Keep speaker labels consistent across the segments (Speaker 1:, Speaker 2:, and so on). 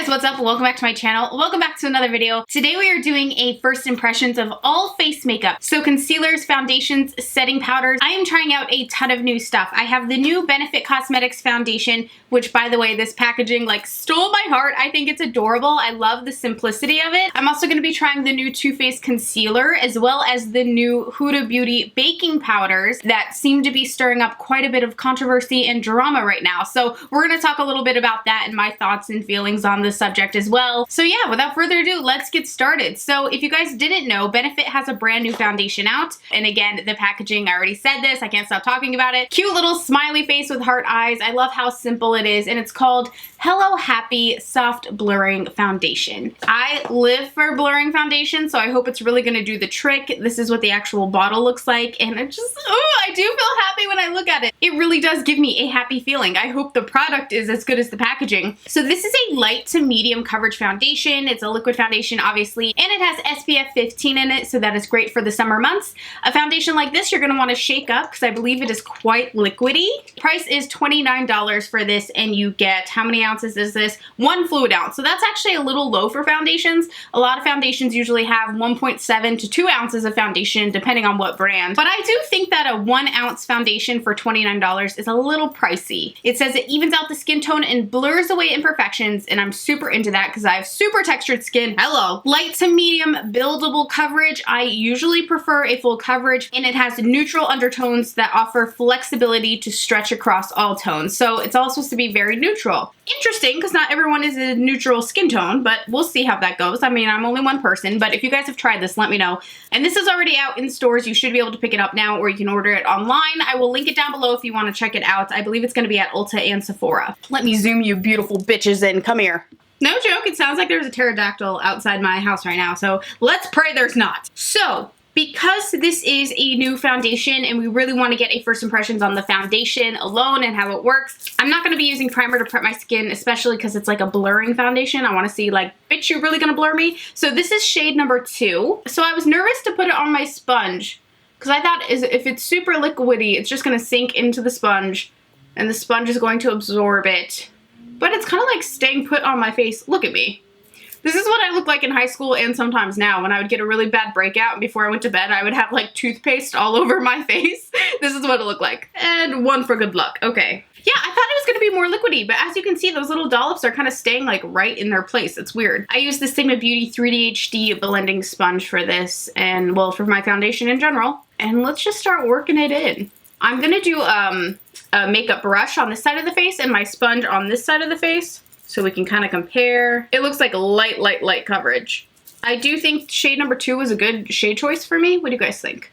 Speaker 1: Hey guys, what's up? Welcome back to my channel. Welcome back to another video. Today we are doing a first impressions of all face makeup. So concealers, foundations, setting powders. I am trying out a ton of new stuff. I have the new Benefit Cosmetics foundation, which by the way, this packaging like stole my heart. I think it's adorable. I love the simplicity of it. I'm also going to be trying the new Too Faced concealer as well as the new Huda Beauty baking powders that seem to be stirring up quite a bit of controversy and drama right now. So we're going to talk a little bit about that and my thoughts and feelings on the subject as well. So yeah, without further ado, let's get started. So if you guys didn't know, Benefit has a brand new foundation out. And again, the packaging, I already said this, I can't stop talking about it. Cute little smiley face with heart eyes. I love how simple it is. And it's called Hello Happy Soft Blurring Foundation. I live for blurring foundation, so I hope it's really gonna do the trick. This is what the actual bottle looks like. And I do feel happy when I look at it. It really does give me a happy feeling. I hope the product is as good as the packaging. So this is a light to medium coverage foundation. It's a liquid foundation, obviously, and it has SPF 15 in it, so that is great for the summer months. A foundation like this, you're gonna wanna shake up because I believe it is quite liquidy. Price is $29 for this, and you get, how many ounces is this? 1 fluid ounce. So that's actually a little low for foundations. A lot of foundations usually have 1.7 to 2 ounces of foundation, depending on what brand. But I do think that a 1 ounce foundation for $29 is a little pricey. It says it evens out the skin tone and blurs away imperfections, and I'm super into that because I have super textured skin. Hello. Light to medium buildable coverage. I usually prefer a full coverage, and it has neutral undertones that offer flexibility to stretch across all tones. So it's all supposed to be very neutral. Interesting, because not everyone is a neutral skin tone, but we'll see how that goes. I mean, I'm only one person, but if you guys have tried this, let me know. And this is already out in stores. You should be able to pick it up now, or you can order it online. I will link it down below if you want to check it out. I believe it's going to be at Ulta and Sephora. Let me zoom you beautiful bitches in. Come here. No joke, it sounds like there's a pterodactyl outside my house right now, so let's pray there's not. So, because this is a new foundation and we really want to get a first impressions on the foundation alone and how it works, I'm not going to be using primer to prep my skin, especially because it's like a blurring foundation. I want to see like, bitch, you're really going to blur me? So this is shade number 2. So I was nervous to put it on my sponge because I thought if it's super liquidy, it's just going to sink into the sponge and the sponge is going to absorb it. But it's kind of like staying put on my face. Look at me. This is what I look like in high school and sometimes now when I would get a really bad breakout and before I went to bed I would have like toothpaste all over my face. This is what it looked like. And 1 for good luck. Okay. Yeah, I thought it was going to be more liquidy, but as you can see, those little dollops are kind of staying like right in their place. It's weird. I use the Sigma Beauty 3D HD blending sponge for this and, well, for my foundation in general. And let's just start working it in. I'm going to do a makeup brush on this side of the face and my sponge on this side of the face so we can kind of compare. It looks like light coverage. I do think shade number 2 was a good shade choice for me. What do you guys think?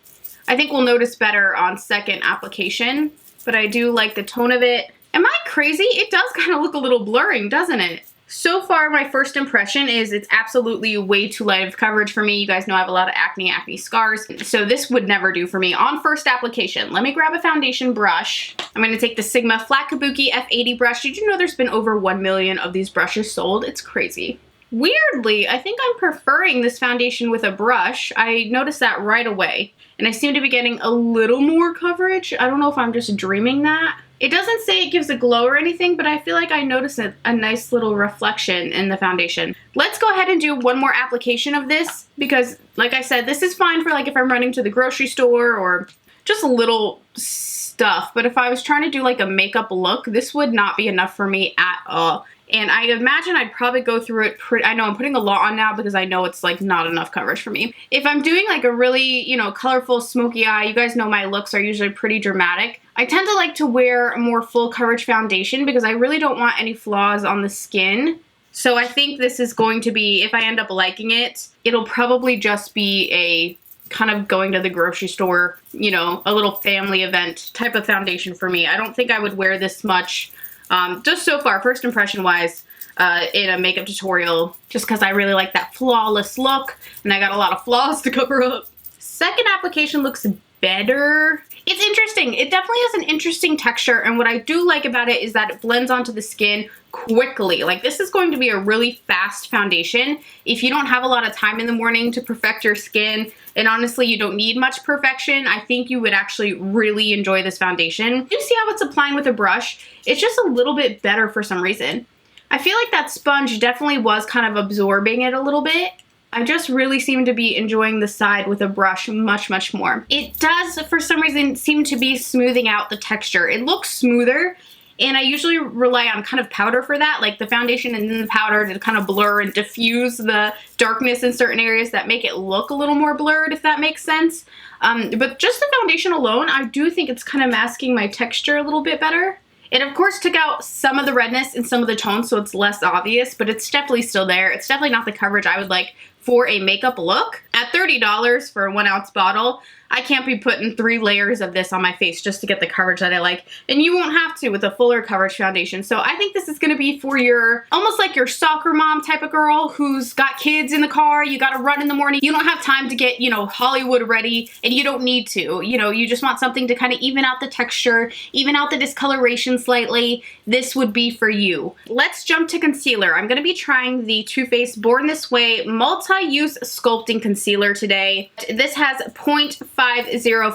Speaker 1: I think we'll notice better on second application, but I do like the tone of it. Am I crazy? It does kind of look a little blurring, doesn't it? So far, my first impression is it's absolutely way too light of coverage for me. You guys know I have a lot of acne scars, so this would never do for me on first application. Let me grab a foundation brush. I'm going to take the Sigma Flat Kabuki F80 brush. Did you know there's been over 1 million of these brushes sold? It's crazy. Weirdly, I think I'm preferring this foundation with a brush. I noticed that right away, and I seem to be getting a little more coverage. I don't know if I'm just dreaming that. It doesn't say it gives a glow or anything, but I feel like I noticed a nice little reflection in the foundation. Let's go ahead and do one more application of this because, like I said, this is fine for like if I'm running to the grocery store or just a little stuff. But if I was trying to do like a makeup look, this would not be enough for me at all. And I imagine I'd probably go through it I know I'm putting a lot on now because I know it's like not enough coverage for me. If I'm doing like a really, you know, colorful smoky eye, you guys know my looks are usually pretty dramatic. I tend to like to wear a more full coverage foundation because I really don't want any flaws on the skin. So I think this is going to be, if I end up liking it, it'll probably just be a kind of going to the grocery store, you know, a little family event type of foundation for me. I don't think I would wear this much. Just so far, first impression wise, in a makeup tutorial, just because I really like that flawless look and I got a lot of flaws to cover up. Second application looks better. It's interesting. It definitely has an interesting texture, and what I do like about it is that it blends onto the skin quickly. Like, this is going to be a really fast foundation. If you don't have a lot of time in the morning to perfect your skin, and honestly you don't need much perfection, I think you would actually really enjoy this foundation. You see how it's applying with a brush? It's just a little bit better for some reason. I feel like that sponge definitely was kind of absorbing it a little bit. I just really seem to be enjoying the side with a brush much, much more. It does, for some reason, seem to be smoothing out the texture. It looks smoother, and I usually rely on kind of powder for that, like the foundation and then the powder to kind of blur and diffuse the darkness in certain areas that make it look a little more blurred, if that makes sense. But just the foundation alone, I do think it's kind of masking my texture a little bit better. It of course took out some of the redness and some of the tones, so it's less obvious, but it's definitely still there. It's definitely not the coverage I would like for a makeup look. At $30 for a 1 ounce bottle, I can't be putting 3 layers of this on my face just to get the coverage that I like. And you won't have to with a fuller coverage foundation. So I think this is gonna be for your, almost like your soccer mom type of girl who's got kids in the car, you gotta run in the morning, you don't have time to get, you know, Hollywood ready, and you don't need to. You know, you just want something to kind of even out the texture, even out the discoloration slightly. This would be for you. Let's jump to concealer. I'm gonna be trying the Too Faced Born This Way Multi-Use Sculpting Concealer today. This has 0.50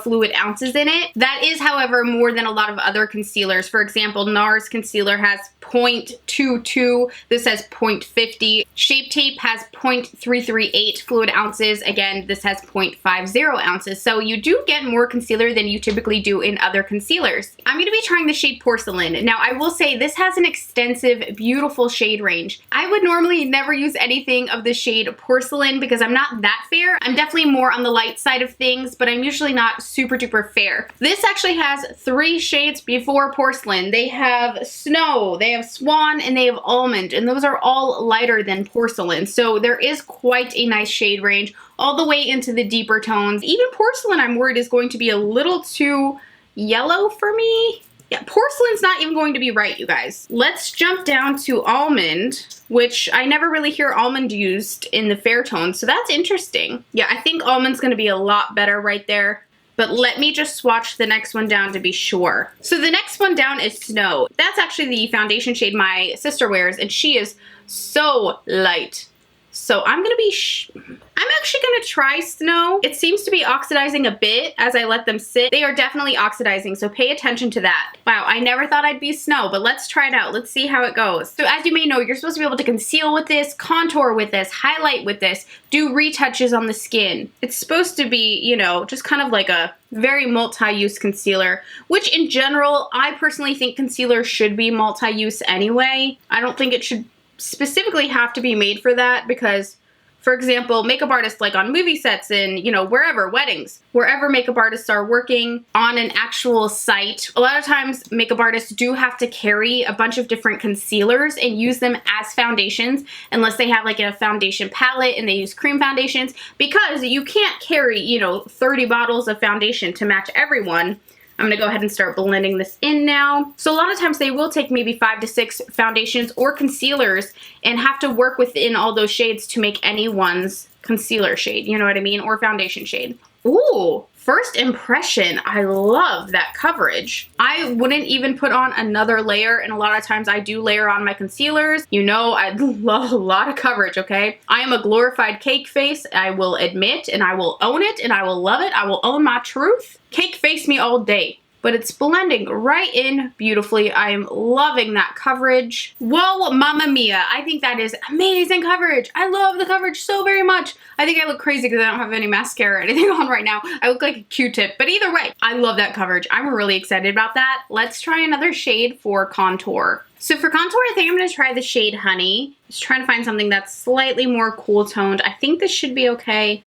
Speaker 1: fluid ounces in it. That is, however, more than a lot of other concealers. For example, NARS concealer has 0.22. This has 0.50. Shape Tape has 0.338 fluid ounces. Again, this has 0.50 ounces. So you do get more concealer than you typically do in other concealers. I'm going to be trying the shade Porcelain. Now, I will say this has an extensive, beautiful shade range. I would normally never use anything of the shade Porcelain because I'm not that fair. I'm definitely more on the light side of things, but I'm usually not super duper fair. This actually has 3 shades before Porcelain. They have Snow, they have Swan, and they have Almond, and those are all lighter than Porcelain. So there is quite a nice shade range all the way into the deeper tones. Even Porcelain, I'm worried, is going to be a little too yellow for me. Yeah, Porcelain's not even going to be right, you guys. Let's jump down to Almond, which I never really hear Almond used in the fair tones, so that's interesting. Yeah, I think Almond's gonna be a lot better right there. But let me just swatch the next one down to be sure. So the next one down is Snow. That's actually the foundation shade my sister wears, and she is so light. So I'm actually gonna try Snow. It seems to be oxidizing a bit as I let them sit. They are definitely oxidizing, so pay attention to that. Wow, I never thought I'd be Snow, but let's try it out. Let's see how it goes. So as you may know, you're supposed to be able to conceal with this, contour with this, highlight with this, do retouches on the skin. It's supposed to be, you know, just kind of like a very multi-use concealer, which in general, I personally think concealer should be multi-use anyway. I don't think it should specifically have to be made for that because, for example, makeup artists like on movie sets and, you know, wherever, weddings, wherever makeup artists are working on an actual site, a lot of times makeup artists do have to carry a bunch of different concealers and use them as foundations unless they have like a foundation palette and they use cream foundations, because you can't carry, you know, 30 bottles of foundation to match everyone. I'm gonna go ahead and start blending this in now. So a lot of times they will take maybe 5 to 6 foundations or concealers and have to work within all those shades to make anyone's concealer shade, you know what I mean, or foundation shade. Ooh, first impression, I love that coverage. I wouldn't even put on another layer, and a lot of times I do layer on my concealers. You know, I love a lot of coverage, okay? I am a glorified cake face, I will admit, and I will own it, and I will love it. I will own my truth. Cake face me all day. But it's blending right in beautifully. I am loving that coverage. Whoa, mamma mia. I think that is amazing coverage. I love the coverage so very much. I think I look crazy because I don't have any mascara or anything on right now. I look like a Q-tip, but either way, I love that coverage. I'm really excited about that. Let's try another shade for contour. So for contour, I think I'm gonna try the shade Honey. Just trying to find something that's slightly more cool toned. I think this should be okay.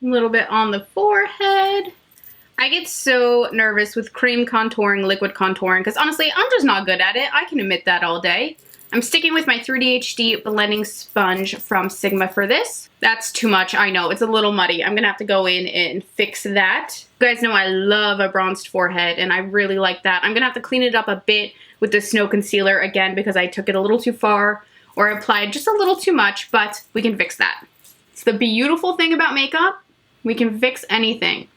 Speaker 1: A little bit on the forehead. I get so nervous with cream contouring, liquid contouring, because honestly, I'm just not good at it. I can admit that all day. I'm sticking with my 3D HD blending sponge from Sigma for this. That's too much, I know. It's a little muddy. I'm gonna have to go in and fix that. You guys know I love a bronzed forehead, and I really like that. I'm gonna have to clean it up a bit with the Snow Concealer again because I took it a little too far or applied just a little too much, but we can fix that. It's the beautiful thing about makeup. We can fix anything.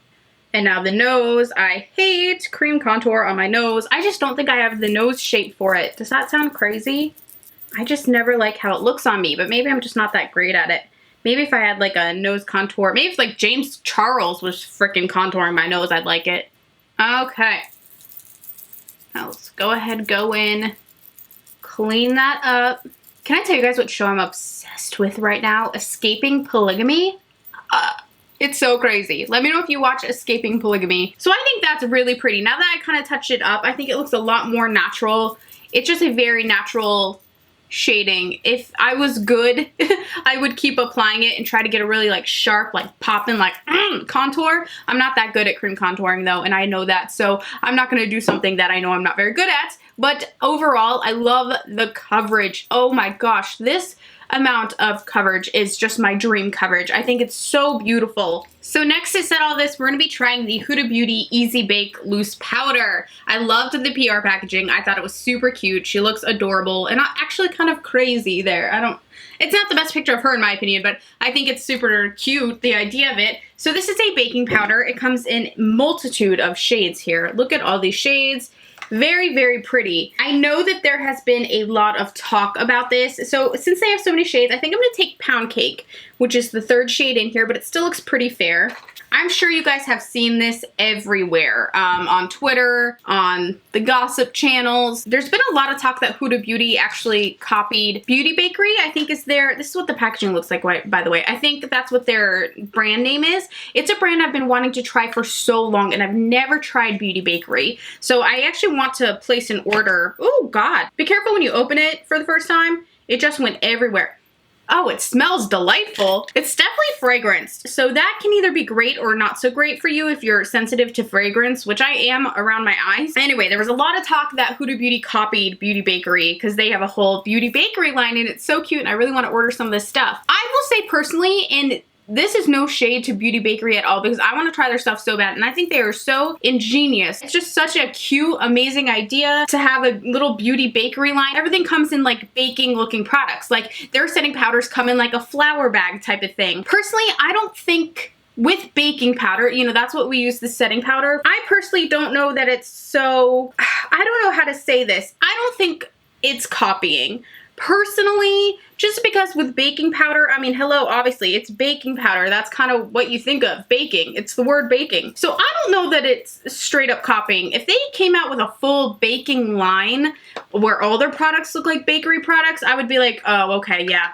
Speaker 1: And now the nose. I hate cream contour on my nose. I just don't think I have the nose shape for it. Does that sound crazy? I just never like how it looks on me, but maybe I'm just not that great at it. Maybe if I had like a nose contour, maybe if like James Charles was freaking contouring my nose, I'd like it. Okay. Now let's go ahead, go in, clean that up. Can I tell you guys what show I'm obsessed with right now? Escaping Polygamy. It's so crazy. Let me know if you watch Escaping Polygamy. So I think that's really pretty. Now that I kind of touched it up, I think it looks a lot more natural. It's just a very natural shading. If I was good, I would keep applying it and try to get a really like sharp, like popping, like contour. I'm not that good at cream contouring though, and I know that, so I'm not going to do something that I know I'm not very good at. But overall, I love the coverage. Oh my gosh, this amount of coverage is just my dream coverage. I think it's so beautiful. So next to set all this, we're going to be trying the Huda Beauty Easy Bake Loose Powder. I loved the PR packaging. I thought it was super cute. She looks adorable and actually kind of crazy there. It's not the best picture of her in my opinion, but I think it's super cute, the idea of it. So this is a baking powder. It comes in multitude of shades here. Look at all these shades. Very, very pretty. I know that there has been a lot of talk about this. So since they have so many shades, I think I'm going to take Pound Cake, which is the third shade in here, but it still looks pretty fair. I'm sure you guys have seen this everywhere, on Twitter, on the gossip channels. There's been a lot of talk that Huda Beauty actually copied Beauty Bakery, I think is this is what the packaging looks like, by the way. I think that's what their brand name is. It's a brand I've been wanting to try for so long, and I've never tried Beauty Bakery. So I actually want to place an order. Oh God, be careful when you open it for the first time. It just went everywhere. Oh, it smells delightful. It's definitely fragranced, so that can either be great or not so great for you if you're sensitive to fragrance, which I am around my eyes. Anyway, there was a lot of talk that Huda Beauty copied Beauty Bakery because they have a whole Beauty Bakery line and it's so cute and I really want to order some of this stuff. I will say personally, and this is no shade to Beauty Bakery at all because I want to try their stuff so bad and I think they are so ingenious. It's just such a cute, amazing idea to have a little beauty bakery line. Everything comes in like baking looking products. Like their setting powders come in like a flour bag type of thing. Personally, I don't think with baking powder, you know, that's what we use, the setting powder. I personally don't know that it's so, I don't know how to say this. I don't think it's copying. Personally, just because with baking powder, I mean, hello, obviously it's baking powder. That's kind of what you think of, baking. It's the word baking. So I don't know that it's straight up copying. If they came out with a full baking line where all their products look like bakery products, I would be like, oh, okay, yeah.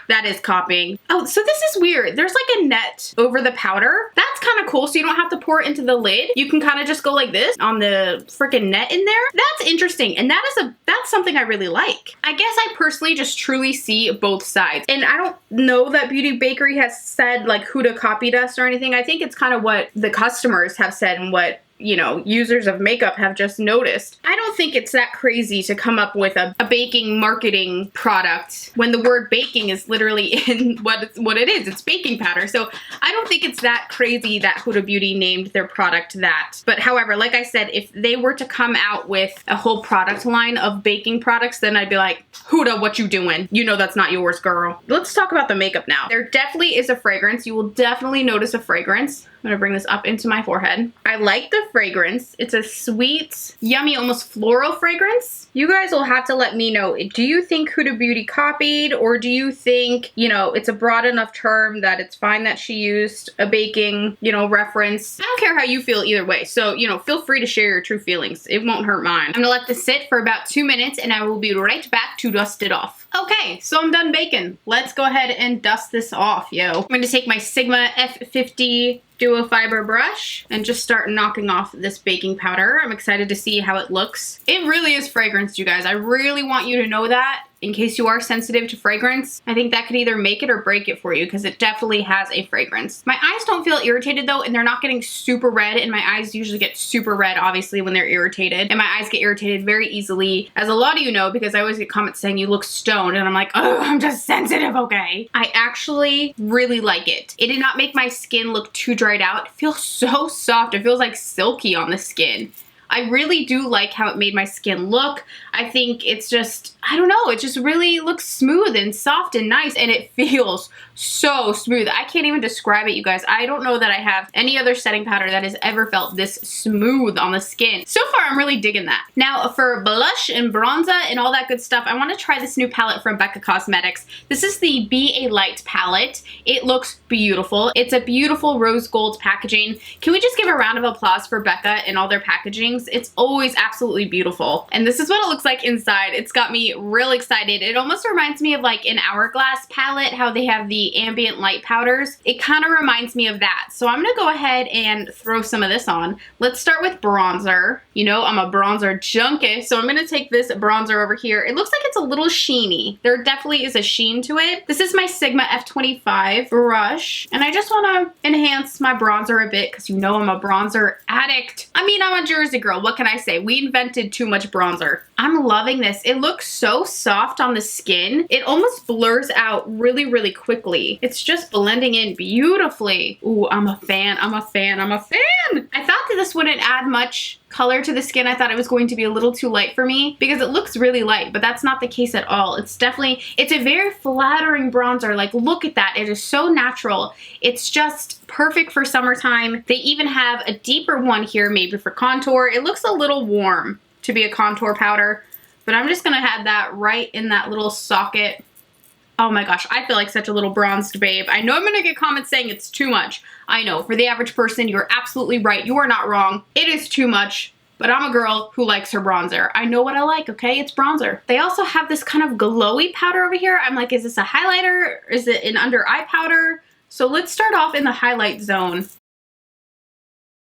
Speaker 1: That is copying. Oh, so this is weird. There's like a net over the powder. That's kind of cool. So you don't have to pour it into the lid. You can kind of just go like this on the freaking net in there. That's interesting. And that's something I really like. I guess I personally just truly see both sides. And I don't know that Beauty Bakery has said like Huda copied us or anything. I think it's kind of what the customers have said and what, you know, users of makeup have just noticed. I don't think it's that crazy to come up with a baking marketing product when the word baking is literally in what it is. It's baking powder. So I don't think it's that crazy that Huda Beauty named their product that. But however, like I said, if they were to come out with a whole product line of baking products, then I'd be like, Huda, what you doing? You know that's not yours, girl. Let's talk about the makeup now. There definitely is a fragrance. You will definitely notice a fragrance. I'm gonna bring this up into my forehead. I like the fragrance. It's a sweet, yummy, almost floral fragrance. You guys will have to let me know. Do you think Huda Beauty copied, or do you think, you know, it's a broad enough term that it's fine that she used a baking, you know, reference? I don't care how you feel either way. So, you know, feel free to share your true feelings. It won't hurt mine. I'm gonna let this sit for about 2 minutes and I will be right back to dust it off. Okay, so I'm done baking. Let's go ahead and dust this off, yo. I'm gonna take my Sigma F50 Duo Fiber brush and just start knocking off this baking powder. I'm excited to see how it looks. It really is fragranced, you guys. I really want you to know that in case you are sensitive to fragrance. I think that could either make it or break it for you because it definitely has a fragrance. My eyes don't feel irritated though, and they're not getting super red, and my eyes usually get super red obviously when they're irritated, and my eyes get irritated very easily, as a lot of you know, because I always get comments saying you look stoned, and I'm like, oh, I'm just sensitive, okay? I actually really like it. It did not make my skin look too dried out. It feels so soft. It feels like silky on the skin. I really do like how it made my skin look. I think it's just, I don't know, it just really looks smooth and soft and nice, and it feels so smooth. I can't even describe it, you guys. I don't know that I have any other setting powder that has ever felt this smooth on the skin. So far, I'm really digging that. Now, for blush and bronzer and all that good stuff, I want to try this new palette from Becca Cosmetics. This is the Be a Light palette. It looks beautiful. It's a beautiful rose gold packaging. Can we just give a round of applause for Becca and all their packagings? It's always absolutely beautiful. And this is what it looks like inside. It's got me real excited. It almost reminds me of like an Hourglass palette, how they have the ambient light powders. It kind of reminds me of that. So I'm gonna go ahead and throw some of this on. Let's start with bronzer. You know, I'm a bronzer junkie, so I'm gonna take this bronzer over here. It looks like it's a little sheeny. There definitely is a sheen to it. This is my Sigma F25 brush, and I just wanna enhance my bronzer a bit because you know I'm a bronzer addict. I mean, I'm a Jersey girl. What can I say? We invented too much bronzer. I'm loving this. It looks so soft on the skin. It almost blurs out really, really quickly. It's just blending in beautifully. Ooh, I'm a fan. I'm a fan. I'm a fan. I thought that this wouldn't add much color to the skin. I thought it was going to be a little too light for me because it looks really light, but that's not the case at all. It's definitely, it's a very flattering bronzer. Like, look at that. It is so natural. It's just perfect for summertime. They even have a deeper one here, maybe for contour. It looks a little warm to be a contour powder, but I'm just gonna have that right in that little socket. Oh my gosh, I feel like such a little bronzed babe. I know I'm gonna get comments saying it's too much. I know, for the average person, you're absolutely right. You are not wrong. It is too much, but I'm a girl who likes her bronzer. I know what I like, okay? It's bronzer. They also have this kind of glowy powder over here. I'm like, is this a highlighter? Is it an under eye powder? So let's start off in the highlight zone.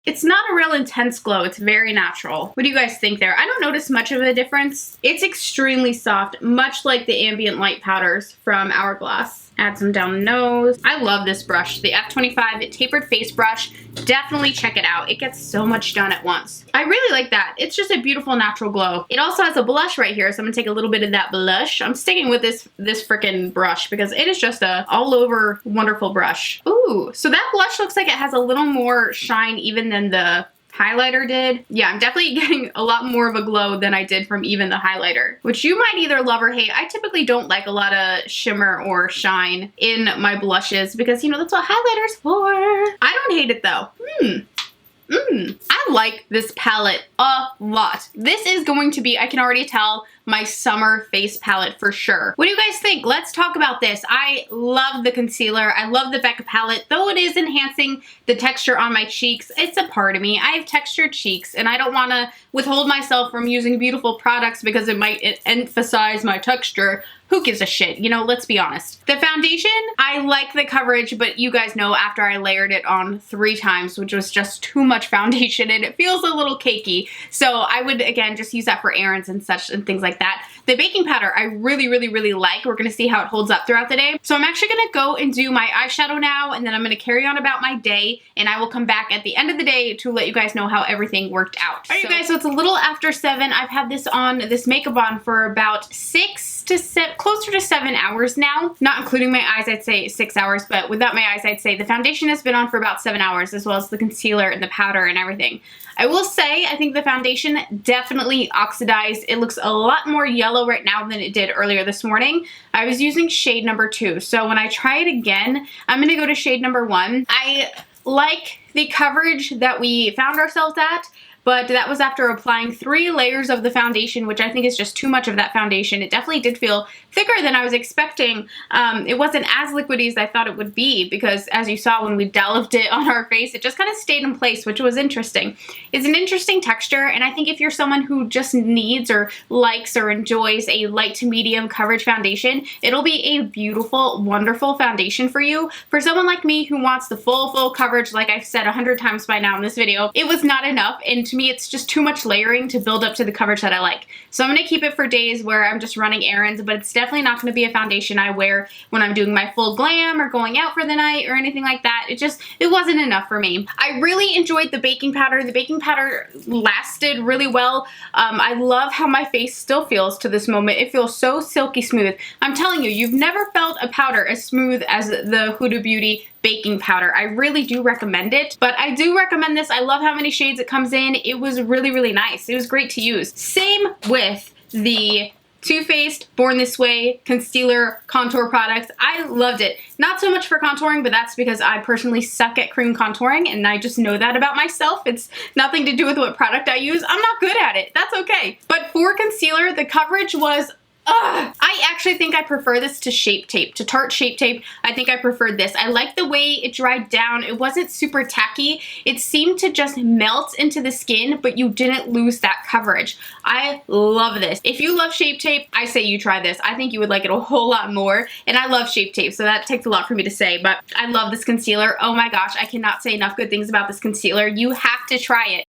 Speaker 1: It's not a real intense glow. It's very natural. What do you guys think there? I don't notice much of a difference. It's extremely soft, much like the ambient light powders from Hourglass. Add some down the nose. I love this brush, the F25 tapered face brush. Definitely check it out. It gets so much done at once. I really like that. It's just a beautiful natural glow. It also has a blush right here, so I'm gonna take a little bit of that blush. I'm sticking with this freaking brush because it is just a all over wonderful brush. Ooh, so that blush looks like it has a little more shine even than the highlighter did. Yeah, I'm definitely getting a lot more of a glow than I did from even the highlighter, which you might either love or hate. I typically don't like a lot of shimmer or shine in my blushes because, you know, that's what highlighter's for. I don't hate it though. I like this palette a lot. This is going to be, I can already tell, my summer face palette for sure. What do you guys think? Let's talk about this. I love the concealer. I love the Becca palette. Though it is enhancing the texture on my cheeks, it's a part of me. I have textured cheeks and I don't want to withhold myself from using beautiful products because it might emphasize my texture. Who gives a shit? You know, let's be honest. The foundation, I like the coverage, but you guys know after I layered it on 3 times, which was just too much foundation and it feels a little cakey. So I would, again, just use that for errands and such and things like that. The baking powder, I really, really, really like. We're gonna see how it holds up throughout the day. So I'm actually gonna go and do my eyeshadow now, and then I'm gonna carry on about my day, and I will come back at the end of the day to let you guys know how everything worked out. All right, you guys, so it's a little after 7. I've had this makeup on for about 6 to 7, closer to 7 hours now. Not including my eyes, I'd say 6 hours, but without my eyes, I'd say the foundation has been on for about 7 hours, as well as the concealer and the powder and everything. I will say, I think the foundation definitely oxidized. It looks a lot more yellow right now than it did earlier this morning. I was using shade number 2, so when I try it again, I'm gonna go to shade number 1. I like the coverage that we found ourselves at, but that was after applying 3 layers of the foundation, which I think is just too much of that foundation. It definitely did feel thicker than I was expecting. It wasn't as liquidy as I thought it would be because, as you saw when we delved it on our face, it just kind of stayed in place, which was interesting. It's an interesting texture, and I think if you're someone who just needs or likes or enjoys a light to medium coverage foundation, it'll be a beautiful, wonderful foundation for you. For someone like me who wants the full coverage, like I've said 100 times by now in this video, it was not enough, and to me it's just too much layering to build up to the coverage that I like. So I'm going to keep it for days where I'm just running errands, but it's definitely not going to be a foundation I wear when I'm doing my full glam or going out for the night or anything like that. It wasn't enough for me. I really enjoyed the baking powder. The baking powder lasted really well. I love how my face still feels to this moment. It feels so silky smooth. I'm telling you, you've never felt a powder as smooth as the Huda Beauty baking powder. I really do recommend it, but I do recommend this. I love how many shades it comes in. It was really, really nice. It was great to use. Same with the Too Faced Born This Way concealer contour products. I loved it. Not so much for contouring, but that's because I personally suck at cream contouring, and I just know that about myself. It's nothing to do with what product I use. I'm not good at it. That's okay. But for concealer, the coverage was I actually think I prefer this to Shape Tape, to Tarte Shape Tape. I think I preferred this. I like the way it dried down. It wasn't super tacky. It seemed to just melt into the skin, but you didn't lose that coverage. I love this. If you love Shape Tape, I say you try this. I think you would like it a whole lot more, and I love Shape Tape, so that takes a lot for me to say, but I love this concealer. Oh my gosh, I cannot say enough good things about this concealer. You have to try it.